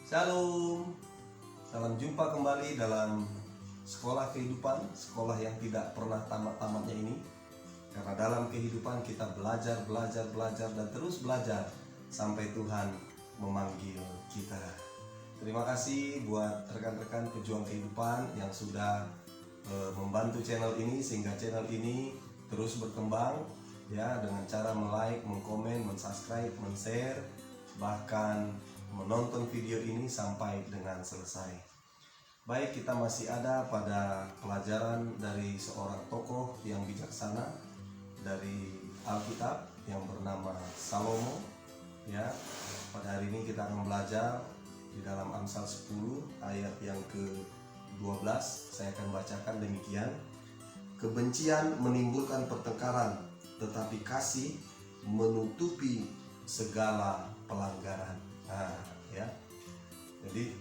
Shalom, salam jumpa kembali dalam sekolah kehidupan, sekolah yang tidak pernah tamat-tamatnya ini. Karena dalam kehidupan kita belajar, dan terus belajar sampai Tuhan memanggil kita. Terima kasih buat rekan-rekan pejuang kehidupan yang sudah membantu channel ini sehingga channel ini terus berkembang ya, dengan cara like, komen, subscribe, share, bahkan menonton video ini sampai dengan selesai. Baik, kita masih ada pada pelajaran dari seorang tokoh yang bijaksana dari Alkitab yang bernama Salomo ya. Pada hari ini kita akan belajar di dalam Amsal 10 ayat yang ke-12. Saya akan bacakan demikian. Kebencian menimbulkan pertengkaran, tetapi kasih menutupi segala pelanggaran. Nah, ya. Jadi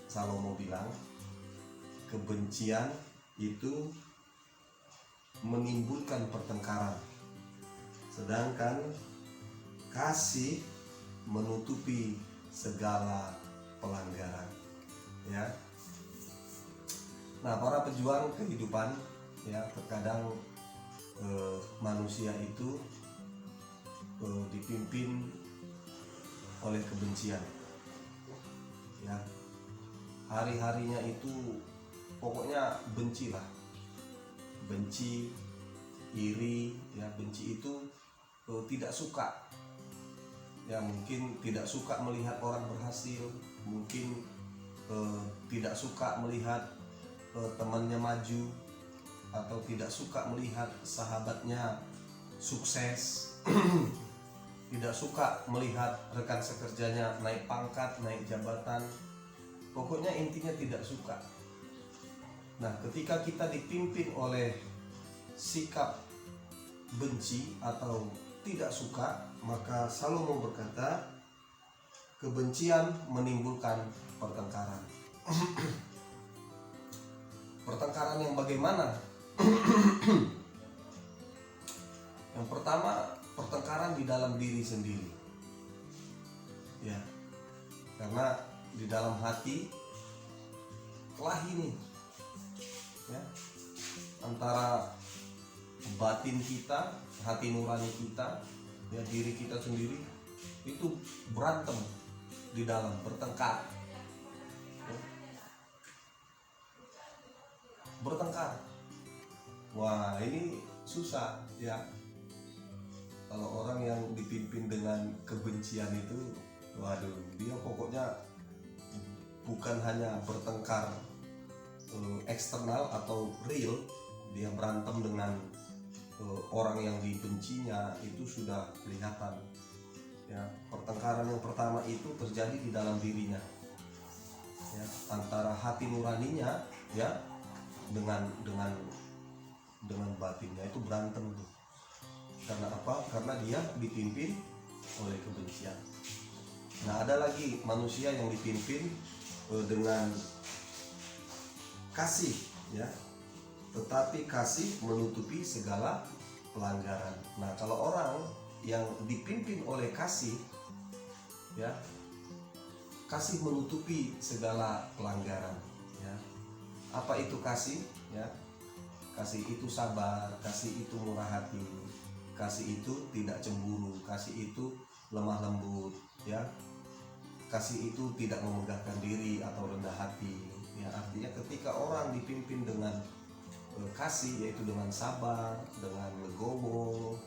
Salomo bilang kebencian itu menimbulkan pertengkaran, sedangkan kasih menutupi segala pelanggaran. Ya. Nah, para pejuang kehidupan ya, terkadang manusia itu dipimpin oleh kebencian ya. Hari-harinya itu pokoknya benci lah, benci, iri ya. Benci itu tidak suka ya, mungkin tidak suka melihat orang berhasil, mungkin tidak suka melihat temannya maju, atau tidak suka melihat sahabatnya sukses tidak suka melihat rekan sekerjanya naik pangkat, naik jabatan. Pokoknya intinya tidak suka. Nah, ketika kita dipimpin oleh sikap benci atau tidak suka, maka Salomo berkata, kebencian menimbulkan pertengkaran. Pertengkaran yang bagaimana? Yang pertama, pertengkaran di dalam diri sendiri ya, karena di dalam hati kelahi nih ya, antara batin kita, hati nurani kita ya, diri kita sendiri itu berantem di dalam, bertengkar ya. Bertengkar, wah ini susah ya. Kalau orang yang dipimpin dengan kebencian itu, waduh, dia pokoknya bukan hanya bertengkar eksternal atau real, dia berantem dengan orang yang dibencinya, itu sudah kelihatan ya. Pertengkaran yang pertama itu terjadi di dalam dirinya ya, antara hati nuraninya ya dengan batinnya, itu berantem tuh. Karena apa? Karena dia dipimpin oleh kebencian. Nah, ada lagi manusia yang dipimpin dengan kasih ya, tetapi kasih menutupi segala pelanggaran. Nah, kalau orang yang dipimpin oleh kasih ya, kasih menutupi segala pelanggaran ya. Apa itu kasih ya? Kasih itu sabar, kasih itu murah hati, kasih itu tidak cemburu, kasih itu lemah lembut ya. Kasih itu tidak memegahkan diri atau rendah hati ya. Artinya ketika orang dipimpin dengan kasih, yaitu dengan sabar, dengan legowo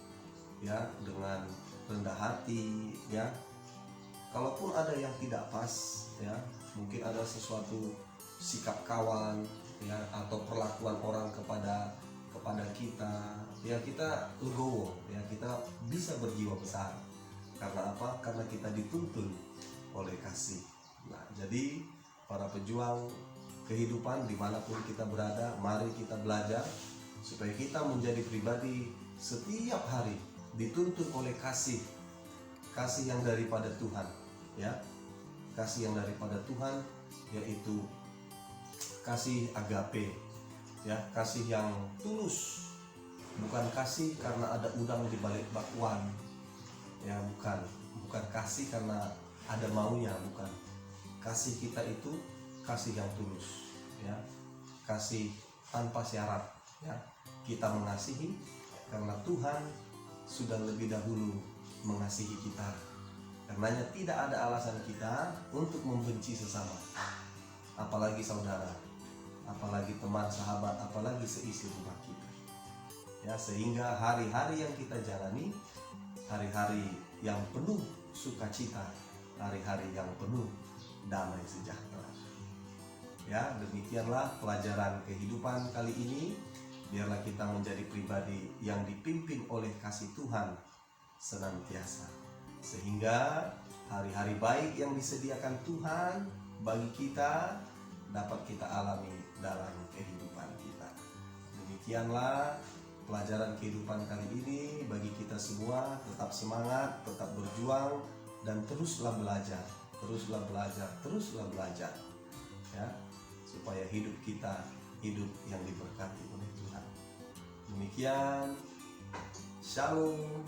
ya, dengan rendah hati ya. Kalaupun ada yang tidak pas ya, mungkin ada sesuatu sikap kawan ya, atau perlakuan orang kepada kita ya, kita legowo ya, kita bisa berjiwa besar. Karena apa? Karena kita dituntun oleh kasih. Nah, jadi para pejuang kehidupan dimanapun kita berada, mari kita belajar supaya kita menjadi pribadi setiap hari dituntun oleh kasih yang daripada Tuhan ya. Kasih yang daripada Tuhan, yaitu kasih agape ya, kasih yang tulus, bukan kasih karena ada udang di balik bakwan ya, bukan kasih karena ada maunya, bukan, kasih kita itu kasih yang tulus, ya, kasih tanpa syarat, ya. Kita mengasihi karena Tuhan sudah lebih dahulu mengasihi kita. Karenanya tidak ada alasan kita untuk membenci sesama, apalagi saudara, apalagi teman, sahabat, apalagi seisi rumah kita. Ya, sehingga hari-hari yang kita jalani, hari-hari yang penuh sukacita, hari-hari yang penuh damai sejahtera. Ya, demikianlah pelajaran kehidupan kali ini. Biarlah kita menjadi pribadi yang dipimpin oleh kasih Tuhan senantiasa, sehingga hari-hari baik yang disediakan Tuhan bagi kita dapat kita alami dalam kehidupan kita. Demikianlah pelajaran kehidupan kali ini bagi kita semua. Tetap semangat, tetap berjuang, dan teruslah belajar, ya, supaya hidup kita hidup yang diberkati oleh Tuhan. Demikian, Shalom,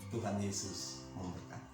Tuhan Yesus memberkati.